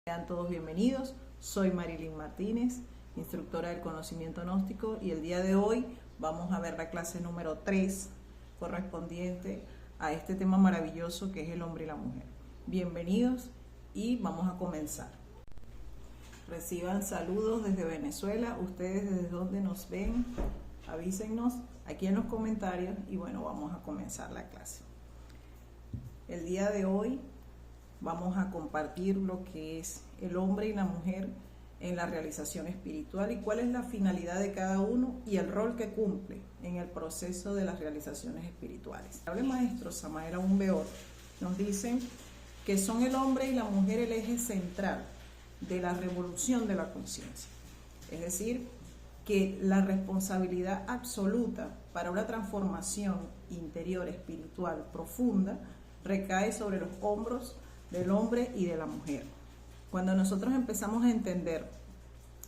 Sean todos bienvenidos, soy Marilyn Martínez, instructora del conocimiento gnóstico, y el día de hoy vamos a ver la clase número 3 correspondiente a este tema maravilloso que es el hombre y la mujer. Bienvenidos y vamos a comenzar. Reciban saludos desde Venezuela, ustedes desde donde nos ven, avísennos aquí en los comentarios y bueno, vamos a comenzar la clase. El día de hoy vamos a compartir lo que es el hombre y la mujer en la realización espiritual y cuál es la finalidad de cada uno y el rol que cumple en el proceso de las realizaciones espirituales. El maestro Samael Aún Weor nos dicen que son el hombre y la mujer el eje central de la revolución de la conciencia. Es decir, que la responsabilidad absoluta para una transformación interior espiritual profunda recae sobre los hombros del hombre y de la mujer. Cuando nosotros empezamos a entender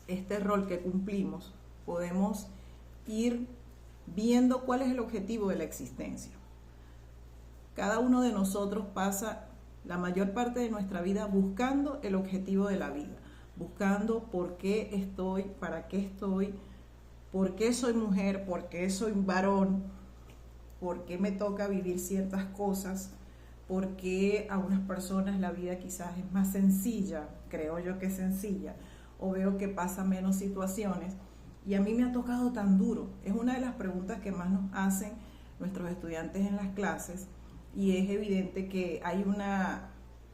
este rol que cumplimos, podemos ir viendo cuál es el objetivo de la existencia. Cada uno de nosotros pasa la mayor parte de nuestra vida buscando el objetivo de la vida, buscando por qué estoy, para qué estoy, por qué soy mujer, por qué soy varón, por qué me toca vivir ciertas cosas, porque a unas personas la vida quizás es más sencilla, creo yo que es sencilla, o veo que pasa menos situaciones, y a mí me ha tocado tan duro. Es una de las preguntas que más nos hacen nuestros estudiantes en las clases, y es evidente que hay una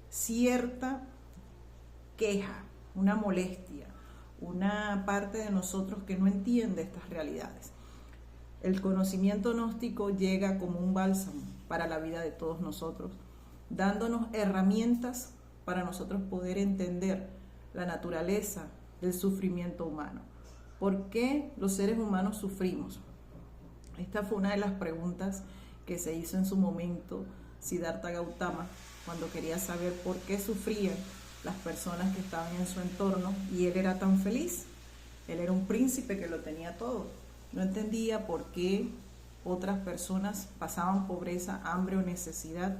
cierta queja, una molestia, una parte de nosotros que no entiende estas realidades. El conocimiento gnóstico llega como un bálsamo para la vida de todos nosotros, dándonos herramientas para nosotros poder entender la naturaleza del sufrimiento humano. ¿Por qué los seres humanos sufrimos? Esta fue una de las preguntas que se hizo en su momento Siddhartha Gautama cuando quería saber por qué sufrían las personas que estaban en su entorno y él era tan feliz. Él era un príncipe que lo tenía todo. No entendía por qué otras personas pasaban pobreza, hambre o necesidad,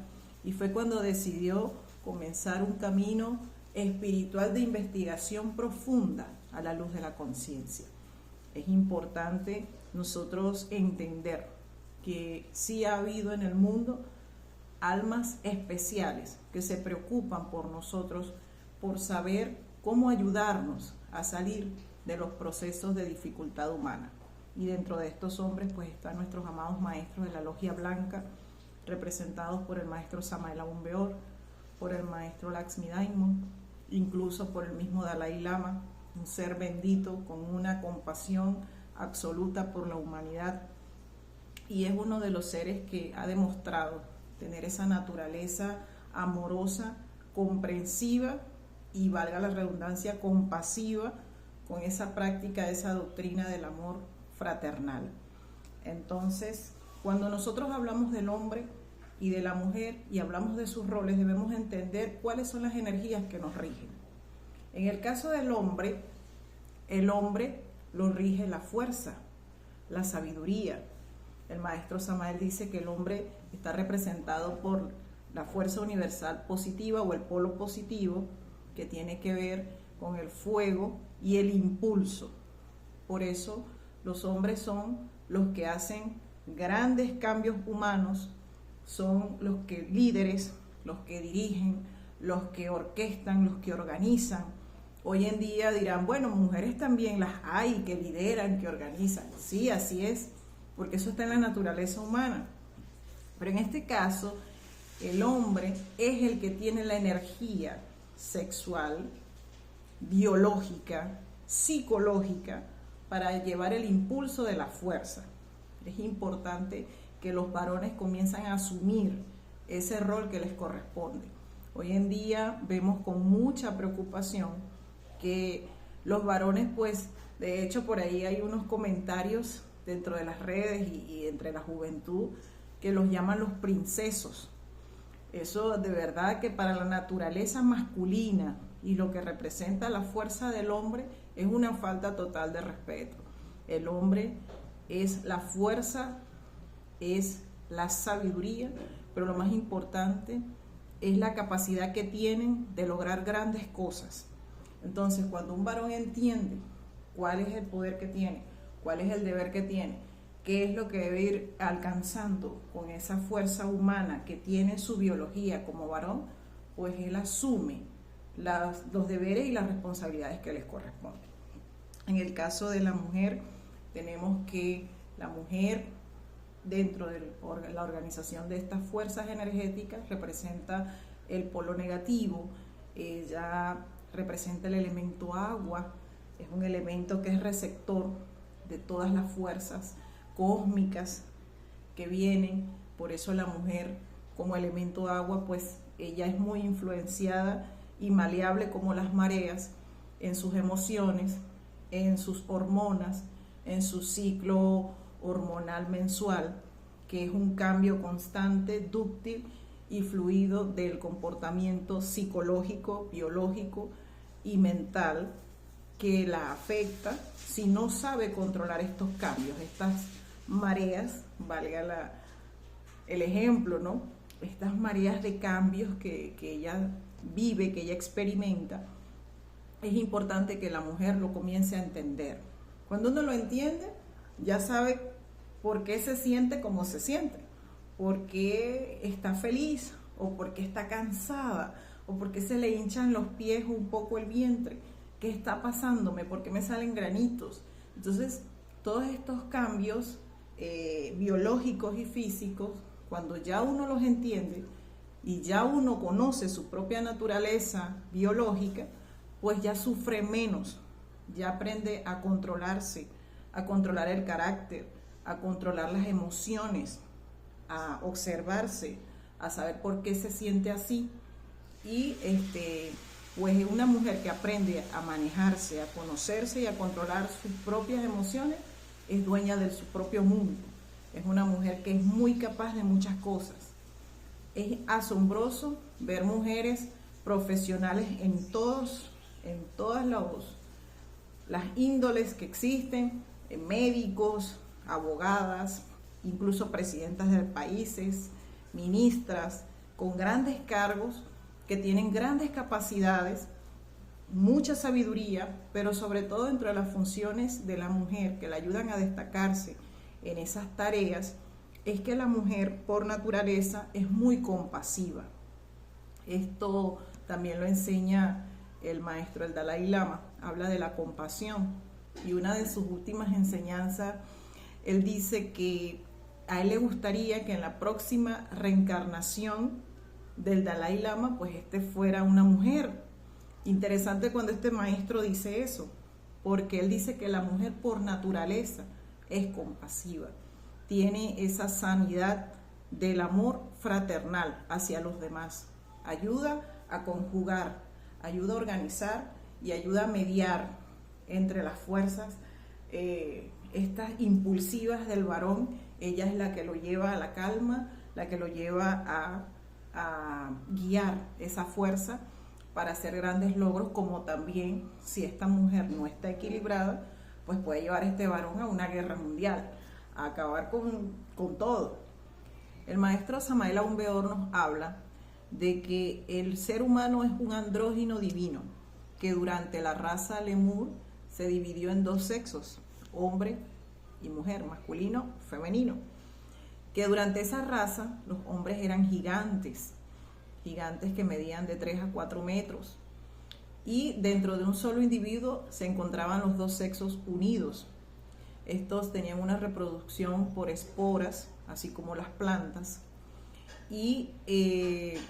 y fue cuando decidió comenzar un camino espiritual de investigación profunda a la luz de la conciencia. Es importante nosotros entender que sí ha habido en el mundo almas especiales que se preocupan por nosotros, por saber cómo ayudarnos a salir de los procesos de dificultad humana. Y dentro de estos hombres pues están nuestros amados maestros de la Logia Blanca, representados por el maestro Samael Aún Weor, por el maestro Lakshmi Daimon, incluso por el mismo Dalai Lama, un ser bendito con una compasión absoluta por la humanidad, y es uno de los seres que ha demostrado tener esa naturaleza amorosa, comprensiva y, valga la redundancia, compasiva, con esa práctica, esa doctrina del amor fraternal. Entonces, cuando nosotros hablamos del hombre y de la mujer y hablamos de sus roles, debemos entender cuáles son las energías que nos rigen. En el caso del hombre, el hombre lo rige la fuerza, la sabiduría. El maestro Samael dice que el hombre está representado por la fuerza universal positiva o el polo positivo, que tiene que ver con el fuego y el impulso. Por eso los hombres son los que hacen grandes cambios humanos, son los que líderes, los que dirigen, los que orquestan, los que organizan. Hoy en día dirán, bueno, mujeres también las hay que lideran, que organizan. Sí, así es, porque eso está en la naturaleza humana. Pero en este caso, el hombre es el que tiene la energía sexual, biológica, psicológica, para llevar el impulso de la fuerza. Es importante que los varones comiencen a asumir ese rol que les corresponde. Hoy en día vemos con mucha preocupación que los varones, pues, de hecho por ahí hay unos comentarios dentro de las redes y entre la juventud que los llaman los princesos. Eso de verdad que para la naturaleza masculina y lo que representa la fuerza del hombre es una falta total de respeto. El hombre es la fuerza, es la sabiduría, pero lo más importante es la capacidad que tienen de lograr grandes cosas. Entonces, cuando un varón entiende cuál es el poder que tiene, cuál es el deber que tiene, qué es lo que debe ir alcanzando con esa fuerza humana que tiene en su biología como varón, pues él asume los deberes y las responsabilidades que les corresponden. En el caso de la mujer, tenemos que la mujer, dentro de la organización de estas fuerzas energéticas, representa el polo negativo. Ella representa el elemento agua, es un elemento que es receptor de todas las fuerzas cósmicas que vienen. Por eso la mujer, como elemento agua, pues ella es muy influenciada y maleable como las mareas en sus emociones, en sus hormonas, en su ciclo hormonal mensual, que es un cambio constante, dúctil y fluido del comportamiento psicológico, biológico y mental que la afecta si no sabe controlar estos cambios, estas mareas, valga el ejemplo, ¿no? Estas mareas de cambios que ella vive, que ella experimenta. Es importante que la mujer lo comience a entender. Cuando uno lo entiende, ya sabe por qué se siente como se siente, por qué está feliz, o por qué está cansada, o por qué se le hinchan los pies un poco el vientre, qué está pasándome, por qué me salen granitos. Entonces, todos estos cambios biológicos y físicos, cuando ya uno los entiende y ya uno conoce su propia naturaleza biológica, pues ya sufre menos, ya aprende a controlarse, a controlar el carácter, a controlar las emociones, a observarse, a saber por qué se siente así. Y pues una mujer que aprende a manejarse, a conocerse y a controlar sus propias emociones, es dueña de su propio mundo. Es una mujer que es muy capaz de muchas cosas. Es asombroso ver mujeres profesionales en todas las índoles que existen, médicos, abogadas, incluso presidentas de países, ministras, con grandes cargos, que tienen grandes capacidades, mucha sabiduría, pero sobre todo dentro de las funciones de la mujer que la ayudan a destacarse en esas tareas, es que la mujer por naturaleza es muy compasiva. Esto también lo enseña el maestro, el Dalai Lama, habla de la compasión, y una de sus últimas enseñanzas, él dice que a él le gustaría que en la próxima reencarnación del Dalai Lama, pues fuera una mujer. Interesante cuando este maestro dice eso, porque él dice que la mujer por naturaleza es compasiva, tiene esa sanidad del amor fraternal hacia los demás, ayuda a conjugar, ayuda a organizar y ayuda a mediar entre las fuerzas estas impulsivas del varón. Ella es la que lo lleva a la calma, la que lo lleva a guiar esa fuerza para hacer grandes logros, como también, si esta mujer no está equilibrada, pues puede llevar a este varón a una guerra mundial, a acabar con todo. El maestro Samael Aun Weor nos habla de que el ser humano es un andrógino divino, que durante la raza Lemur se dividió en dos sexos, hombre y mujer, masculino, femenino, que durante esa raza los hombres eran gigantes que medían de 3 a 4 metros, y dentro de un solo individuo se encontraban los dos sexos unidos. Estos tenían una reproducción por esporas, así como las plantas, y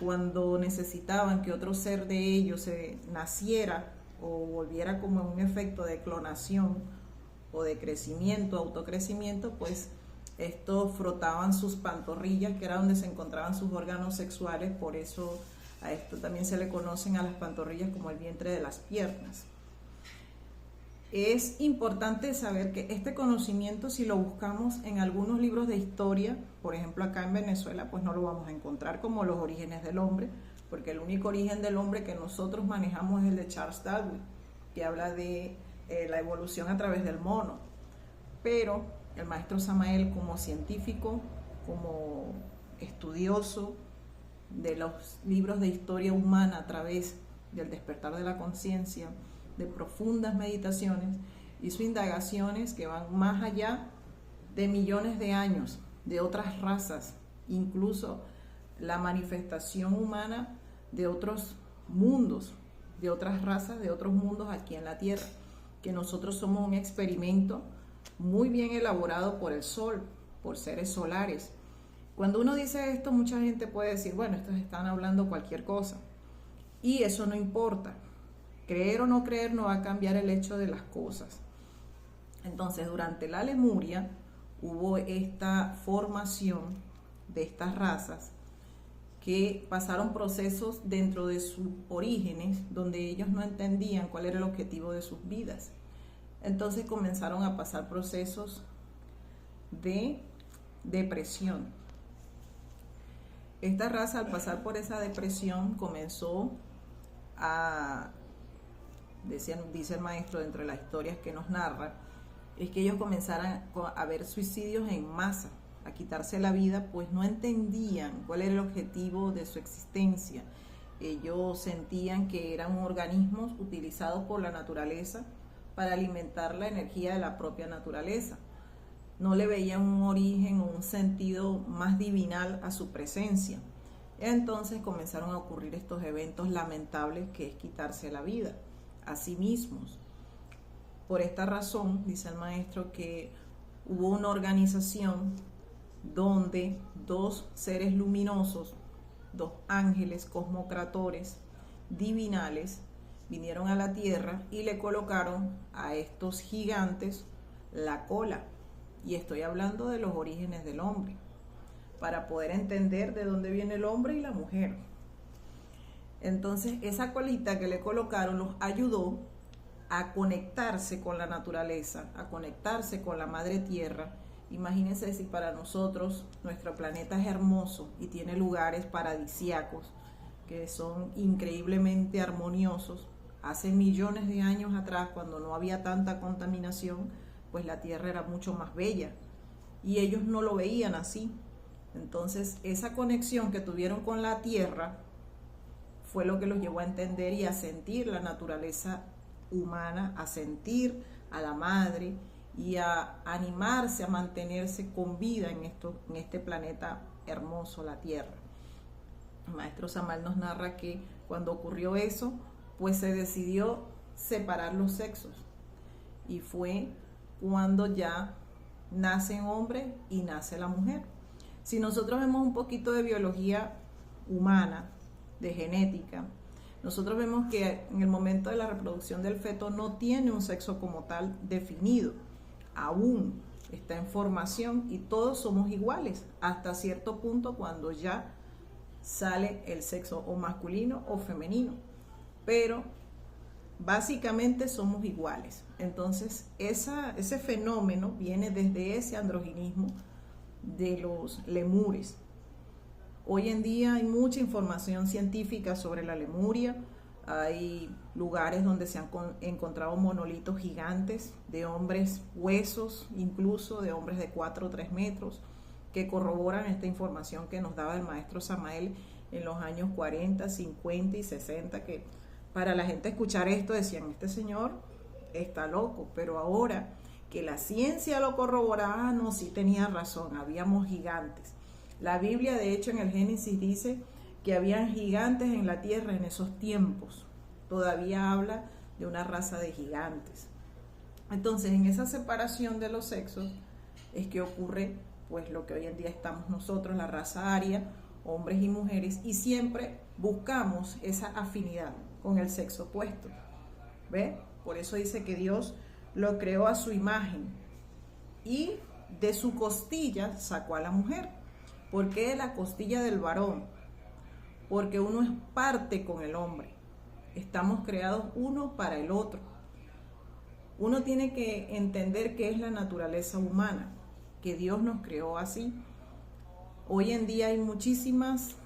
cuando necesitaban que otro ser de ellos se naciera o volviera como en un efecto de clonación o de crecimiento, autocrecimiento, pues estos frotaban sus pantorrillas, que era donde se encontraban sus órganos sexuales. Por eso a esto también se le conocen a las pantorrillas como el vientre de las piernas. Es importante saber que este conocimiento, si lo buscamos en algunos libros de historia, por ejemplo acá en Venezuela, pues no lo vamos a encontrar, como los orígenes del hombre, porque el único origen del hombre que nosotros manejamos es el de Charles Darwin, que habla de la evolución a través del mono. Pero el maestro Samael, como científico, como estudioso de los libros de historia humana a través del despertar de la conciencia, de profundas meditaciones, hizo indagaciones que van más allá de millones de años, de otras razas, incluso la manifestación humana de otros mundos, de otras razas, de otros mundos aquí en la Tierra, que nosotros somos un experimento muy bien elaborado por el Sol, por seres solares. Cuando uno dice esto, mucha gente puede decir, bueno, estos están hablando cualquier cosa, y eso no importa. Creer o no creer no va a cambiar el hecho de las cosas. Entonces, durante la Lemuria hubo esta formación de estas razas que pasaron procesos dentro de sus orígenes donde ellos no entendían cuál era el objetivo de sus vidas. Entonces comenzaron a pasar procesos de depresión. Esta raza, al pasar por esa depresión, comenzó a, dice el maestro dentro de las historias que nos narra, es que ellos comenzaron a ver suicidios en masa, a quitarse la vida, pues no entendían cuál era el objetivo de su existencia. Ellos sentían que eran organismos utilizados por la naturaleza para alimentar la energía de la propia naturaleza. No le veían un origen o un sentido más divinal a su presencia. Entonces comenzaron a ocurrir estos eventos lamentables que es quitarse la vida a sí mismos. Por esta razón, dice el maestro, que hubo una organización donde dos seres luminosos, dos ángeles cosmocratores divinales, vinieron a la tierra y le colocaron a estos gigantes la cola. Y estoy hablando de los orígenes del hombre, para poder entender de dónde viene el hombre y la mujer. Entonces, esa colita que le colocaron los ayudó a conectarse con la naturaleza, a conectarse con la madre tierra. Imagínense si para nosotros nuestro planeta es hermoso y tiene lugares paradisíacos que son increíblemente armoniosos. Hace millones de años atrás, cuando no había tanta contaminación, pues la tierra era mucho más bella y ellos no lo veían así. Entonces, esa conexión que tuvieron con la tierra fue lo que los llevó a entender y a sentir la naturaleza humana, a sentir a la madre y a animarse a mantenerse con vida en este planeta hermoso, la Tierra. El maestro Samal nos narra que cuando ocurrió eso, pues se decidió separar los sexos, y fue cuando ya nace el hombre y nace la mujer. Si nosotros vemos un poquito de biología humana, de genética, nosotros vemos que en el momento de la reproducción del feto no tiene un sexo como tal definido, aún está en formación y todos somos iguales hasta cierto punto cuando ya sale el sexo o masculino o femenino, pero básicamente somos iguales. Entonces ese fenómeno viene desde ese androginismo de los lemures. Hoy en día hay mucha información científica sobre la Lemuria. Hay lugares donde se han encontrado monolitos gigantes de hombres, huesos incluso de hombres de 4 o 3 metros, que corroboran esta información que nos daba el maestro Samael en los años 40, 50 y 60, que para la gente escuchar esto decían, este señor está loco, pero ahora que la ciencia lo corroboraba, no, sí tenía razón, habíamos gigantes. La Biblia, de hecho, en el Génesis dice que habían gigantes en la tierra en esos tiempos. Todavía habla de una raza de gigantes. Entonces, en esa separación de los sexos es que ocurre pues lo que hoy en día estamos nosotros, la raza aria, hombres y mujeres, y siempre buscamos esa afinidad con el sexo opuesto. ¿Ve? Por eso dice que Dios lo creó a su imagen y de su costilla sacó a la mujer. ¿Por qué de la costilla del varón? Porque uno es parte con el hombre. Estamos creados uno para el otro. Uno tiene que entender qué es la naturaleza humana, que Dios nos creó así. Hoy en día hay muchísimas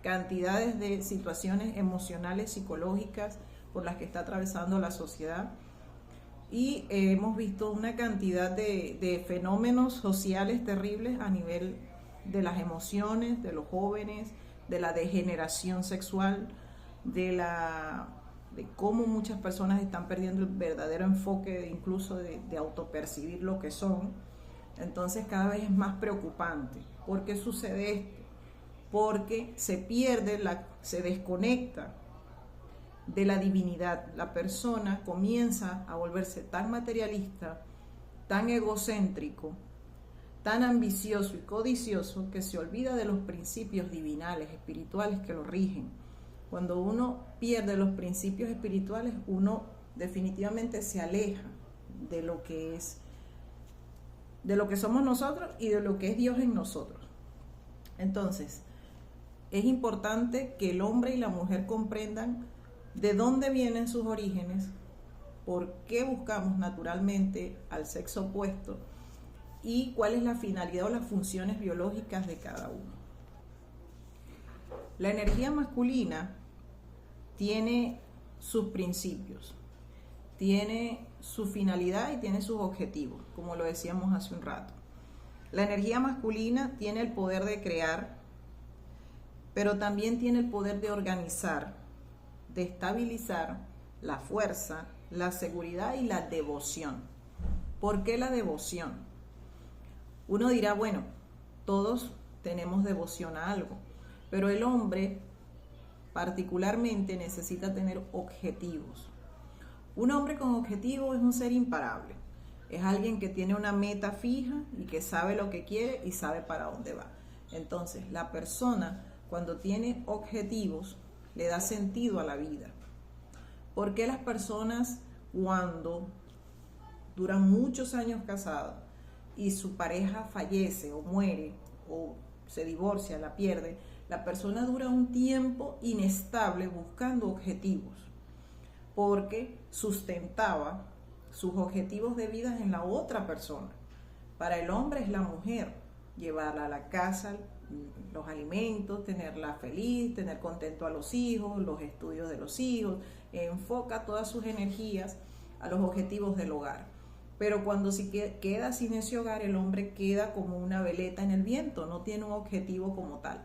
cantidades de situaciones emocionales, psicológicas por las que está atravesando la sociedad. Y hemos visto una cantidad de fenómenos sociales terribles a nivel de las emociones, de los jóvenes, de la degeneración sexual, de la de cómo muchas personas están perdiendo el verdadero enfoque incluso de autopercibir lo que son, entonces cada vez es más preocupante. ¿Por qué sucede esto? Porque se pierde, se desconecta de la divinidad. La persona comienza a volverse tan materialista, tan egocéntrico, tan ambicioso y codicioso, que se olvida de los principios divinales, espirituales que lo rigen. Cuando uno pierde los principios espirituales, uno definitivamente se aleja de lo que es, de lo que somos nosotros y de lo que es Dios en nosotros. Entonces, es importante que el hombre y la mujer comprendan de dónde vienen sus orígenes, por qué buscamos naturalmente al sexo opuesto y cuál es la finalidad o las funciones biológicas de cada uno. La energía masculina tiene sus principios, tiene su finalidad y tiene sus objetivos, como lo decíamos hace un rato. La energía masculina tiene el poder de crear, pero también tiene el poder de organizar, de estabilizar la fuerza, la seguridad y la devoción. ¿Por qué la devoción? Uno dirá, bueno, todos tenemos devoción a algo, pero el hombre particularmente necesita tener objetivos. Un hombre con objetivos es un ser imparable. Es alguien que tiene una meta fija y que sabe lo que quiere y sabe para dónde va. Entonces, la persona cuando tiene objetivos le da sentido a la vida. ¿Por qué las personas cuando duran muchos años casados y su pareja fallece o muere o se divorcia, la pierde, la persona dura un tiempo inestable buscando objetivos? Porque sustentaba sus objetivos de vida en la otra persona. Para el hombre es la mujer, llevarla a la casa, los alimentos, tenerla feliz, tener contento a los hijos, los estudios de los hijos, enfoca todas sus energías a los objetivos del hogar. Pero cuando se queda sin ese hogar, el hombre queda como una veleta en el viento, no tiene un objetivo como tal.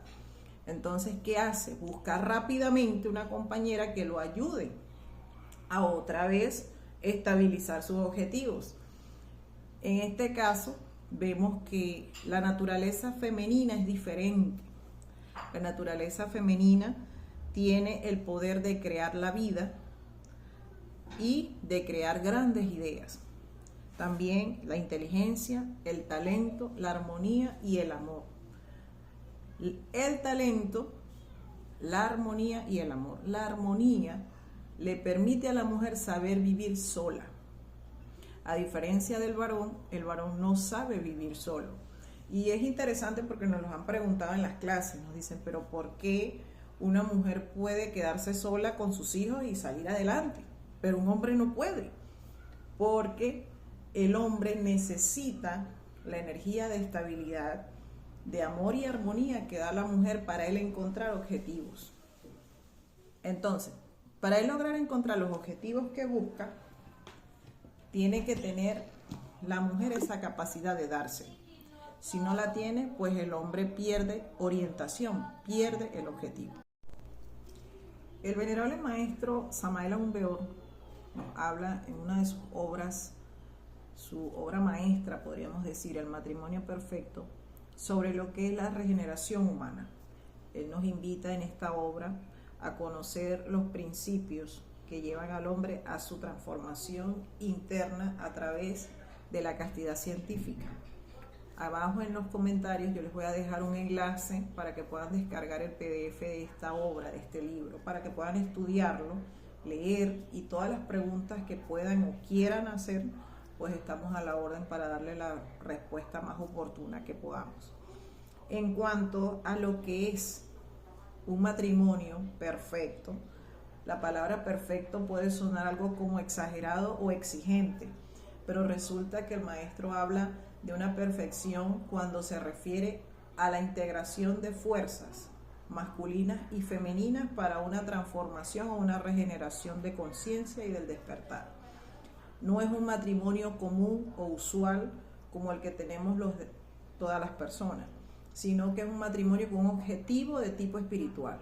Entonces, ¿qué hace? Buscar rápidamente una compañera que lo ayude a otra vez estabilizar sus objetivos. En este caso, vemos que la naturaleza femenina es diferente. La naturaleza femenina tiene el poder de crear la vida y de crear grandes ideas. También la inteligencia, el talento, la armonía y el amor. El talento, la armonía y el amor. La armonía le permite a la mujer saber vivir sola. A diferencia del varón, el varón no sabe vivir solo. Y es interesante porque nos lo han preguntado en las clases. Nos dicen, pero ¿por qué una mujer puede quedarse sola con sus hijos y salir adelante, pero un hombre no puede? Porque el hombre necesita la energía de estabilidad, de amor y armonía que da la mujer para él encontrar objetivos. Entonces, para él lograr encontrar los objetivos que busca, tiene que tener la mujer esa capacidad de darse. Si no la tiene, pues el hombre pierde orientación, pierde el objetivo. El venerable maestro Samael Aún Weor nos habla en una de sus obras, su obra maestra, podríamos decir, El matrimonio perfecto, sobre lo que es la regeneración humana. Él nos invita en esta obra a conocer los principios que llevan al hombre a su transformación interna a través de la castidad científica. Abajo en los comentarios yo les voy a dejar un enlace para que puedan descargar el PDF de esta obra, de este libro, para que puedan estudiarlo, leer, y todas las preguntas que puedan o quieran hacer, pues estamos a la orden para darle la respuesta más oportuna que podamos. En cuanto a lo que es un matrimonio perfecto, la palabra perfecto puede sonar algo como exagerado o exigente, pero resulta que el maestro habla de una perfección cuando se refiere a la integración de fuerzas masculinas y femeninas para una transformación o una regeneración de conciencia y del despertar. No es un matrimonio común o usual como el que tenemos todas las personas, sino que es un matrimonio con un objetivo de tipo espiritual.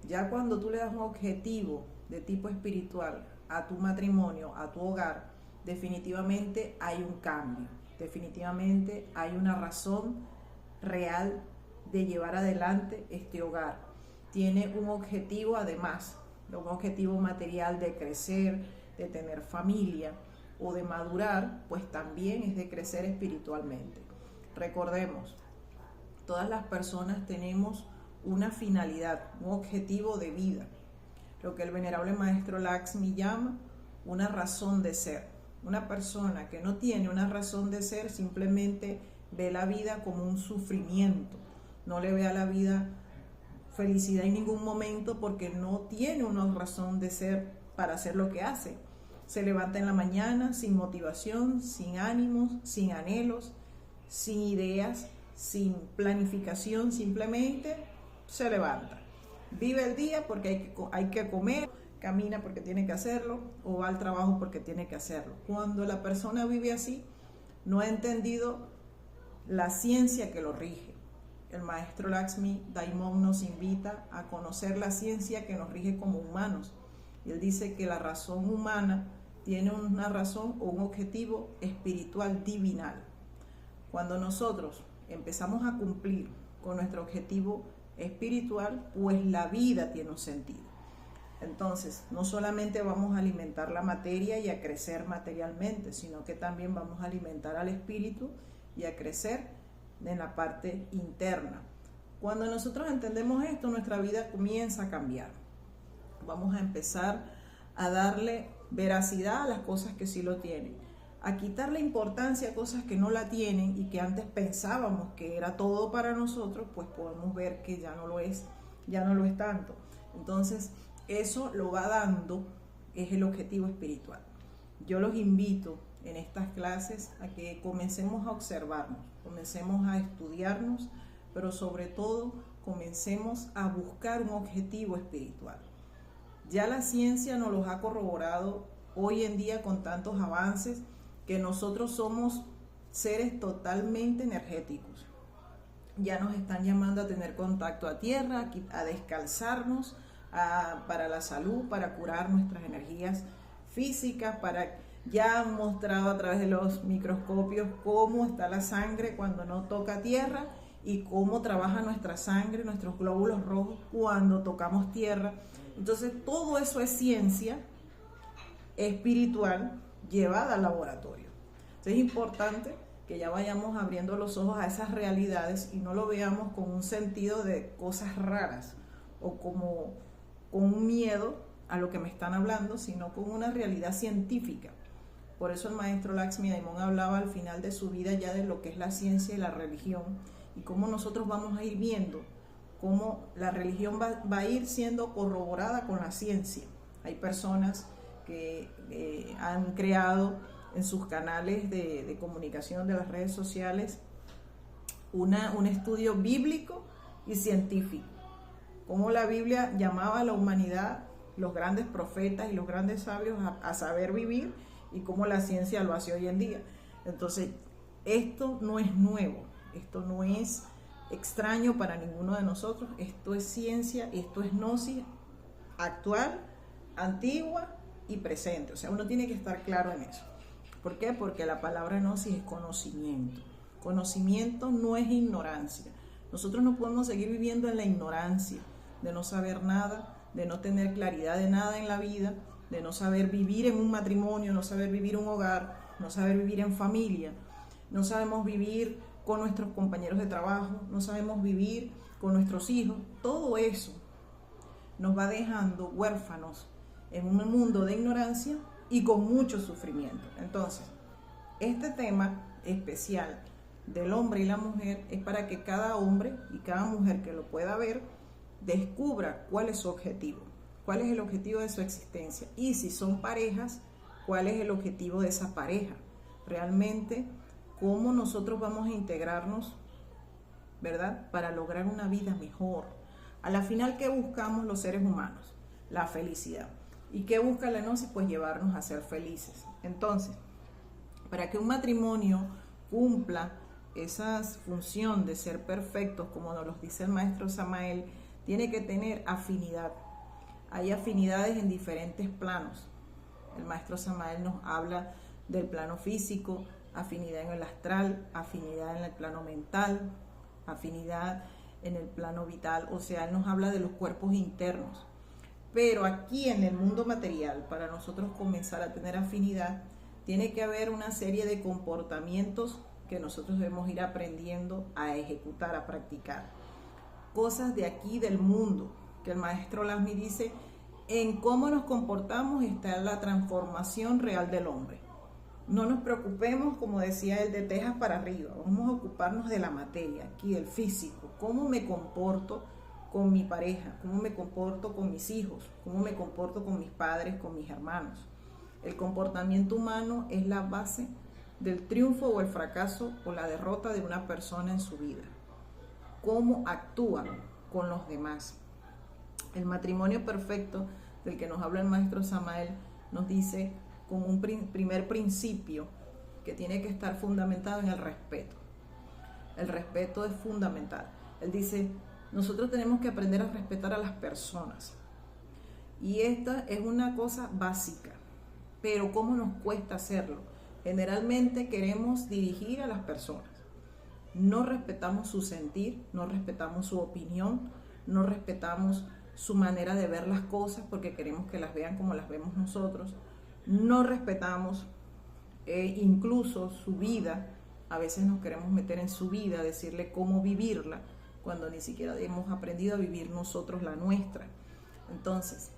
Ya cuando tú le das un objetivo de tipo espiritual a tu matrimonio, a tu hogar, definitivamente hay un cambio, definitivamente hay una razón real de llevar adelante este hogar. Tiene un objetivo además, un objetivo material de crecer, de tener familia o de madurar, pues también es de crecer espiritualmente. Recordemos, todas las personas tenemos una finalidad, un objetivo de vida, lo que el venerable maestro Lakshmi llama una razón de ser. Una persona que no tiene una razón de ser simplemente ve la vida como un sufrimiento, no le ve a la vida felicidad en ningún momento porque no tiene una razón de ser para hacer lo que hace. Se levanta en la mañana sin motivación, sin ánimos, sin anhelos, sin ideas, sin planificación, simplemente se levanta. Vive el día porque hay que comer, camina porque tiene que hacerlo o va al trabajo porque tiene que hacerlo. Cuando la persona vive así, no ha entendido la ciencia que lo rige. El maestro Lakshmi Daimon nos invita a conocer la ciencia que nos rige como humanos. Y él dice que la razón humana tiene una razón o un objetivo espiritual divinal. Cuando nosotros empezamos a cumplir con nuestro objetivo espiritual, pues la vida tiene un sentido. Entonces, no solamente vamos a alimentar la materia y a crecer materialmente, sino que también vamos a alimentar al espíritu y a crecer en la parte interna. Cuando nosotros entendemos esto, nuestra vida comienza a cambiar. Vamos a empezar a darle veracidad a las cosas que sí lo tienen, a quitarle importancia a cosas que no la tienen y que antes pensábamos que era todo para nosotros, pues podemos ver que ya no lo es tanto. Entonces, eso lo va dando, es el objetivo espiritual. Yo los invito en estas clases a que comencemos a observarnos, comencemos a estudiarnos, pero sobre todo comencemos a buscar un objetivo espiritual. Ya la ciencia nos los ha corroborado hoy en día con tantos avances, que nosotros somos seres totalmente energéticos. Ya nos están llamando a tener contacto a tierra, a descalzarnos para la salud, para curar nuestras energías físicas, ya han mostrado a través de los microscopios cómo está la sangre cuando no toca tierra y cómo trabaja nuestra sangre, nuestros glóbulos rojos cuando tocamos tierra. Entonces todo eso es ciencia espiritual llevada al laboratorio. Entonces es importante que ya vayamos abriendo los ojos a esas realidades y no lo veamos con un sentido de cosas raras o como con un miedo a lo que me están hablando, sino con una realidad científica. Por eso el maestro Lakshmi Daimon hablaba al final de su vida ya de lo que es la ciencia y la religión y cómo nosotros vamos a ir viendo cómo la religión va a ir siendo corroborada con la ciencia. Hay personas que han creado en sus canales de comunicación de las redes sociales un estudio bíblico y científico. Cómo la Biblia llamaba a la humanidad, los grandes profetas y los grandes sabios a saber vivir y cómo la ciencia lo hace hoy en día. Entonces, esto no es nuevo, esto no es extraño para ninguno de nosotros, esto es ciencia, esto es gnosis actual, antigua y presente. O sea, uno tiene que estar claro en eso. ¿Por qué? Porque la palabra gnosis es conocimiento. Conocimiento no es ignorancia. Nosotros no podemos seguir viviendo en la ignorancia, de no saber nada, de no tener claridad de nada en la vida, de no saber vivir en un matrimonio, no saber vivir un hogar, no saber vivir en familia, no sabemos vivir con nuestros compañeros de trabajo, no sabemos vivir con nuestros hijos. Todo eso nos va dejando huérfanos en un mundo de ignorancia y con mucho sufrimiento. Entonces, este tema especial del hombre y la mujer es para que cada hombre y cada mujer que lo pueda ver descubra cuál es su objetivo, cuál es el objetivo de su existencia, y si son parejas, cuál es el objetivo de esa pareja. Realmente, cómo nosotros vamos a integrarnos, ¿verdad?, para lograr una vida mejor. A la final, ¿qué buscamos los seres humanos? La felicidad. ¿Y qué busca la gnosis? Pues llevarnos a ser felices. Entonces, para que un matrimonio cumpla esa función de ser perfectos, como nos lo dice el maestro Samael, tiene que tener afinidad. Hay afinidades en diferentes planos. El maestro Samael nos habla del plano físico, afinidad en el astral, afinidad en el plano mental, afinidad en el plano vital, o sea, él nos habla de los cuerpos internos. Pero aquí en el mundo material, para nosotros comenzar a tener afinidad, tiene que haber una serie de comportamientos que nosotros debemos ir aprendiendo a ejecutar, a practicar. Cosas de aquí del mundo, que el maestro Lasmi dice, en cómo nos comportamos está la transformación real del hombre. No nos preocupemos, como decía él, de tejas para arriba, vamos a ocuparnos de la materia, aquí el físico, cómo me comporto con mi pareja, cómo me comporto con mis hijos, cómo me comporto con mis padres, con mis hermanos. El comportamiento humano es la base del triunfo o el fracaso o la derrota de una persona en su vida. Cómo actúan con los demás. El matrimonio perfecto del que nos habla el maestro Samael nos dice como un primer principio que tiene que estar fundamentado en el respeto. El respeto es fundamental. Él dice, nosotros tenemos que aprender a respetar a las personas. Y esta es una cosa básica, pero ¿cómo nos cuesta hacerlo? Generalmente queremos dirigir a las personas. No respetamos su sentir, no respetamos su opinión, no respetamos su manera de ver las cosas porque queremos que las vean como las vemos nosotros. No respetamos incluso su vida. A veces nos queremos meter en su vida, decirle cómo vivirla, cuando ni siquiera hemos aprendido a vivir nosotros la nuestra. Entonces,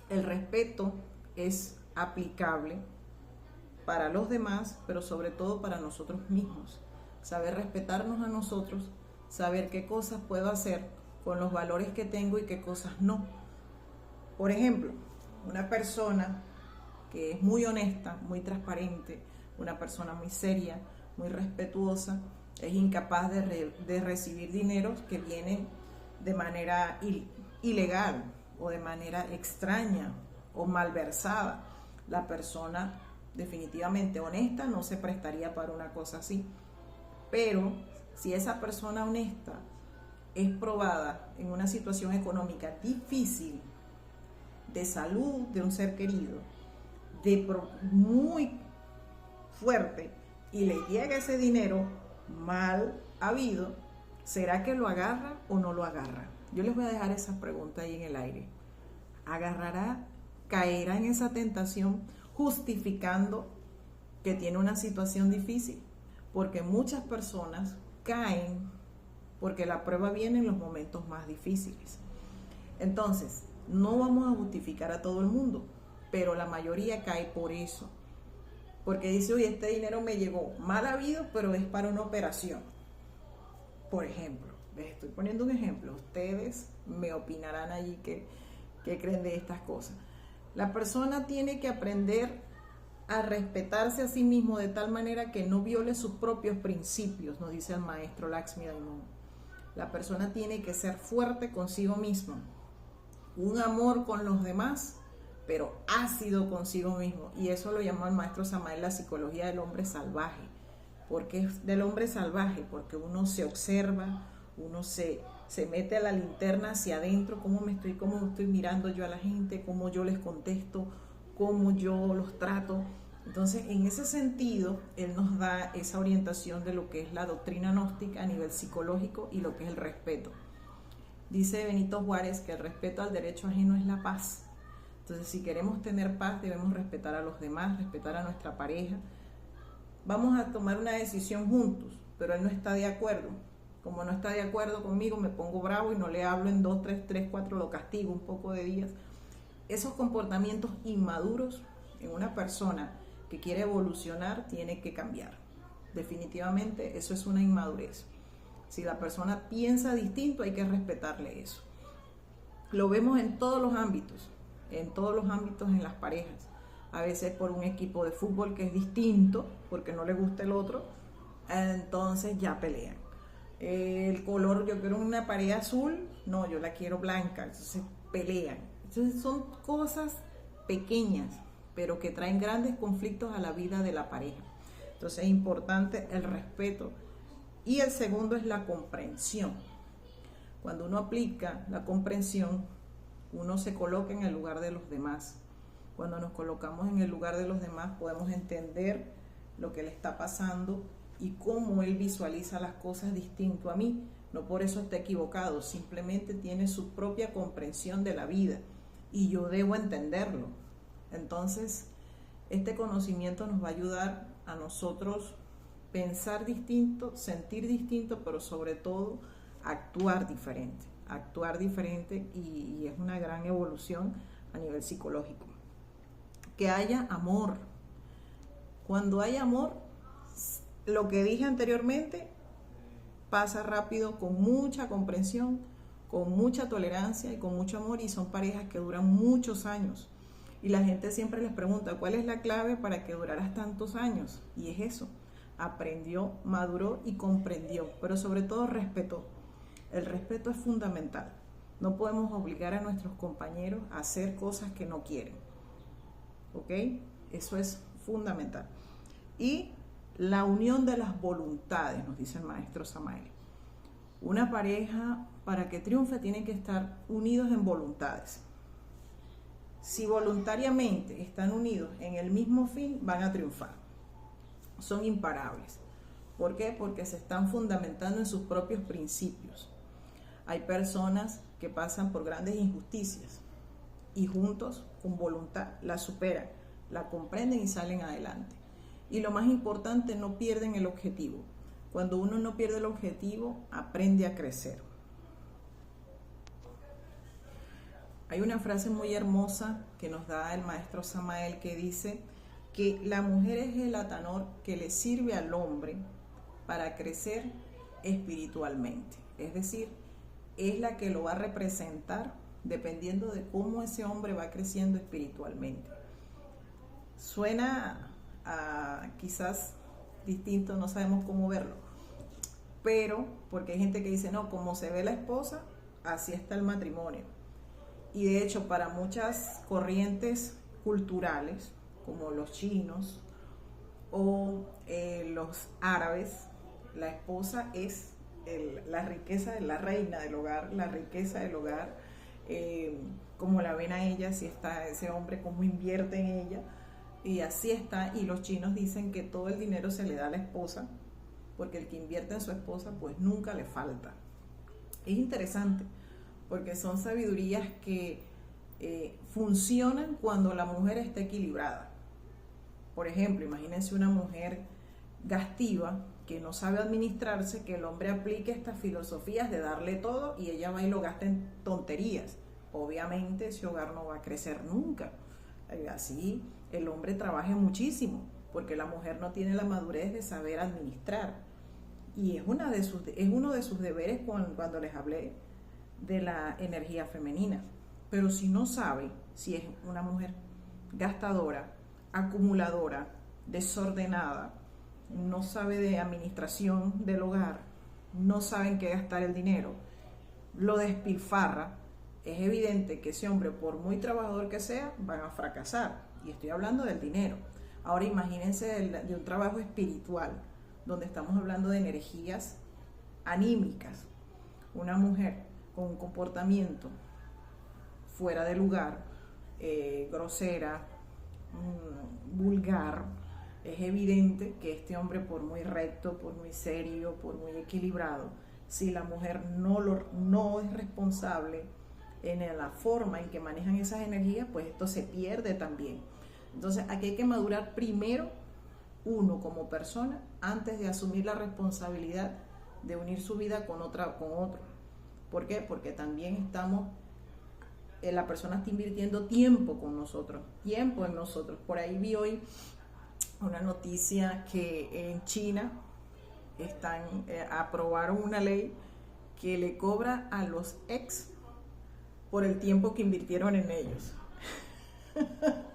el respeto es aplicable para los demás, pero sobre todo para nosotros mismos. Saber respetarnos a nosotros, saber qué cosas puedo hacer con los valores que tengo y qué cosas no. Por ejemplo, una persona que es muy honesta, muy transparente, una persona muy seria, muy respetuosa, es incapaz de recibir dineros que vienen de manera ilegal o de manera extraña o malversada. La persona definitivamente honesta no se prestaría para una cosa así. Pero si esa persona honesta es probada en una situación económica difícil, de salud de un ser querido, muy fuerte, y le llega ese dinero mal habido, ¿será que lo agarra o no lo agarra? Yo les voy a dejar esa pregunta ahí en el aire. ¿Agarrará, caerá en esa tentación justificando que tiene una situación difícil? Porque muchas personas caen porque la prueba viene en los momentos más difíciles. Entonces, no vamos a justificar a todo el mundo, pero la mayoría cae por eso. Porque dice, oye, este dinero me llegó mal habido, pero es para una operación. Por ejemplo, les estoy poniendo un ejemplo. Ustedes me opinarán allí qué creen de estas cosas. La persona tiene que aprender a respetarse a sí mismo de tal manera que no viole sus propios principios, nos dice el maestro Laxmi Daimon. La persona tiene que ser fuerte consigo misma, un amor con los demás, pero ácido consigo mismo, y eso lo llamó el maestro Samael la psicología del hombre salvaje. ¿Por qué es del hombre salvaje? Porque uno se observa, uno se mete a la linterna hacia adentro, cómo estoy mirando yo a la gente, cómo yo les contesto, cómo yo los trato. Entonces, en ese sentido, él nos da esa orientación de lo que es la doctrina gnóstica a nivel psicológico y lo que es el respeto. Dice Benito Juárez que el respeto al derecho ajeno es la paz. Entonces, si queremos tener paz, debemos respetar a los demás, respetar a nuestra pareja. Vamos a tomar una decisión juntos, pero él no está de acuerdo. Como no está de acuerdo conmigo, me pongo bravo y no le hablo en 2, 3, 4, lo castigo un poco de días. Esos comportamientos inmaduros en una persona que quiere evolucionar tiene que cambiar. Definitivamente eso es una inmadurez. Si la persona piensa distinto, hay que respetarle eso. Lo vemos en todos los ámbitos en las parejas. A veces por un equipo de fútbol que es distinto, porque no le gusta el otro, entonces ya pelean. El color, yo quiero una pared azul, no, yo la quiero blanca, entonces pelean. Entonces son cosas pequeñas, pero que traen grandes conflictos a la vida de la pareja. Entonces es importante el respeto. Y el segundo es la comprensión. Cuando uno aplica la comprensión, uno se coloca en el lugar de los demás. Cuando nos colocamos en el lugar de los demás, podemos entender lo que le está pasando y cómo él visualiza las cosas distinto a mí. No por eso está equivocado, simplemente tiene su propia comprensión de la vida y yo debo entenderlo. Entonces, este conocimiento nos va a ayudar a nosotros pensar distinto, sentir distinto, pero sobre todo actuar diferente y es una gran evolución a nivel psicológico. Que haya amor. Cuando hay amor, lo que dije anteriormente pasa rápido, con mucha comprensión, con mucha tolerancia y con mucho amor, y son parejas que duran muchos años. Y la gente siempre les pregunta, ¿cuál es la clave para que duraras tantos años? Y es eso, aprendió, maduró y comprendió, pero sobre todo respetó. El respeto es fundamental. No podemos obligar a nuestros compañeros a hacer cosas que no quieren. ¿Ok? Eso es fundamental. Y la unión de las voluntades, nos dice el maestro Samael. Una pareja, para que triunfe, tiene que estar unidos en voluntades. Si voluntariamente están unidos en el mismo fin, van a triunfar. Son imparables. ¿Por qué? Porque se están fundamentando en sus propios principios. Hay personas que pasan por grandes injusticias y juntos, con voluntad, la superan, la comprenden y salen adelante. Y lo más importante, no pierden el objetivo. Cuando uno no pierde el objetivo, aprende a crecer. Hay una frase muy hermosa que nos da el maestro Samael que dice que la mujer es el atanor que le sirve al hombre para crecer espiritualmente. Es decir, es la que lo va a representar dependiendo de cómo ese hombre va creciendo espiritualmente. Suena quizás distinto, no sabemos cómo verlo, pero porque hay gente que dice, no, como se ve la esposa, así está el matrimonio. Y de hecho, para muchas corrientes culturales, como los chinos o los árabes, la esposa es la riqueza, la reina del hogar, la riqueza del hogar, como la ven a ella, si está ese hombre, cómo invierte en ella, y así está. Y los chinos dicen que todo el dinero se le da a la esposa, porque el que invierte en su esposa, pues nunca le falta. Es interesante, porque son sabidurías que funcionan cuando la mujer está equilibrada. Por ejemplo, imagínense una mujer gastiva, que no sabe administrarse, que el hombre aplique estas filosofías de darle todo y ella va y lo gasta en tonterías. Obviamente ese hogar no va a crecer nunca. Así el hombre trabaje muchísimo, porque la mujer no tiene la madurez de saber administrar. Y es uno de sus deberes cuando les hablé de la energía femenina. Pero si no sabe, si es una mujer gastadora, acumuladora, desordenada, no sabe de administración del hogar, no sabe en qué gastar el dinero, lo despilfarra, es evidente que ese hombre, por muy trabajador que sea, van a fracasar. Y estoy hablando del dinero. Ahora imagínense de un trabajo espiritual, donde estamos hablando de energías anímicas. Una mujer con un comportamiento fuera de lugar, grosera, vulgar, es evidente que este hombre, por muy recto, por muy serio, por muy equilibrado, si la mujer no es responsable en la forma en que manejan esas energías, pues esto se pierde también. Entonces aquí hay que madurar primero uno como persona antes de asumir la responsabilidad de unir su vida con otro. ¿Por qué? Porque también la persona está invirtiendo tiempo con nosotros, tiempo en nosotros. Por ahí vi hoy una noticia que en China aprobaron una ley que le cobra a los ex por el tiempo que invirtieron en ellos.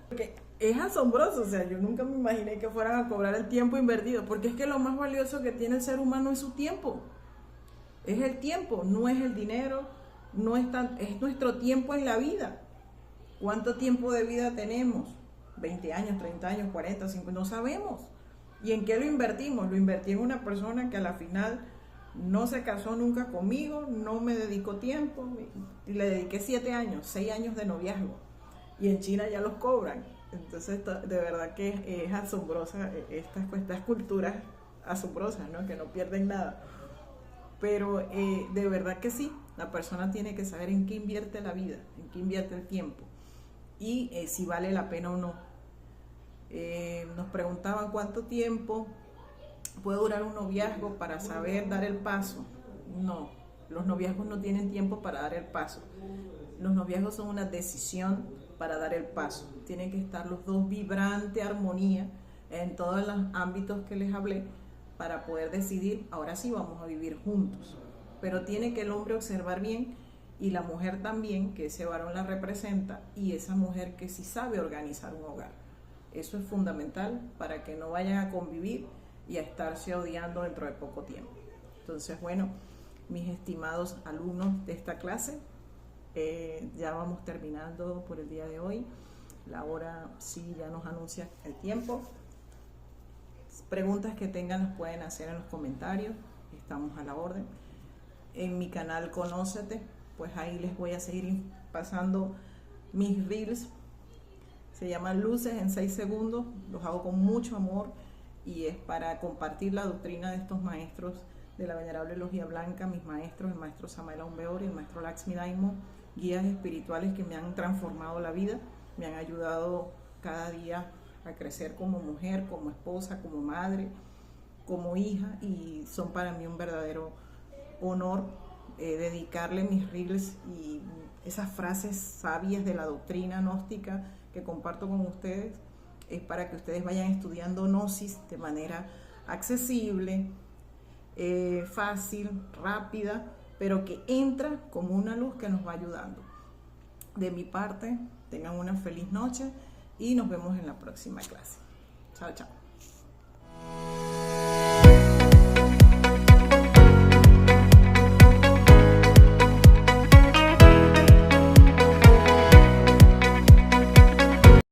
Porque es asombroso, o sea, yo nunca me imaginé que fueran a cobrar el tiempo invertido, porque es que lo más valioso que tiene el ser humano es su tiempo. Es el tiempo, no es el dinero, es nuestro tiempo en la vida. ¿Cuánto tiempo de vida tenemos? 20 años, 30 años, 40, 50, no sabemos. ¿Y en qué lo invertimos? Lo invertí en una persona que a la final no se casó nunca conmigo, no me dedicó tiempo, y le dediqué 7 años, 6 años de noviazgo, y en China ya los cobran. Entonces, de verdad que es asombrosa estas culturas asombrosas, ¿no? Que no pierden nada. Pero de verdad que sí, la persona tiene que saber en qué invierte la vida, en qué invierte el tiempo, y si vale la pena o no. Nos preguntaban cuánto tiempo puede durar un noviazgo para saber dar el paso. No, los noviazgos no tienen tiempo para dar el paso. Los noviazgos son una decisión para dar el paso. Tienen que estar los dos vibrante armonía en todos los ámbitos que les hablé para poder decidir, ahora sí vamos a vivir juntos. Pero tiene que el hombre observar bien, y la mujer también, que ese varón la representa, y esa mujer que sí sabe organizar un hogar. Eso es fundamental para que no vayan a convivir y a estarse odiando dentro de poco tiempo. Entonces, bueno, mis estimados alumnos de esta clase, ya vamos terminando por el día de hoy. La hora sí ya nos anuncia el tiempo. Preguntas que tengan las pueden hacer en los comentarios, estamos a la orden. En mi canal Conócete, pues ahí les voy a seguir pasando mis reels. Se llaman Luces en 6 segundos, los hago con mucho amor y es para compartir la doctrina de estos maestros de la Venerable Logia Blanca, mis maestros, el maestro Samael Aun Weor y el maestro Lakshmi Daimo, guías espirituales que me han transformado la vida, me han ayudado cada día a crecer como mujer, como esposa, como madre, como hija, y son para mí un verdadero honor dedicarle mis reels y esas frases sabias de la doctrina gnóstica que comparto con ustedes. Es para que ustedes vayan estudiando Gnosis de manera accesible, fácil, rápida, pero que entra como una luz que nos va ayudando. De mi parte, tengan una feliz noche y nos vemos en la próxima clase. Chao, chao.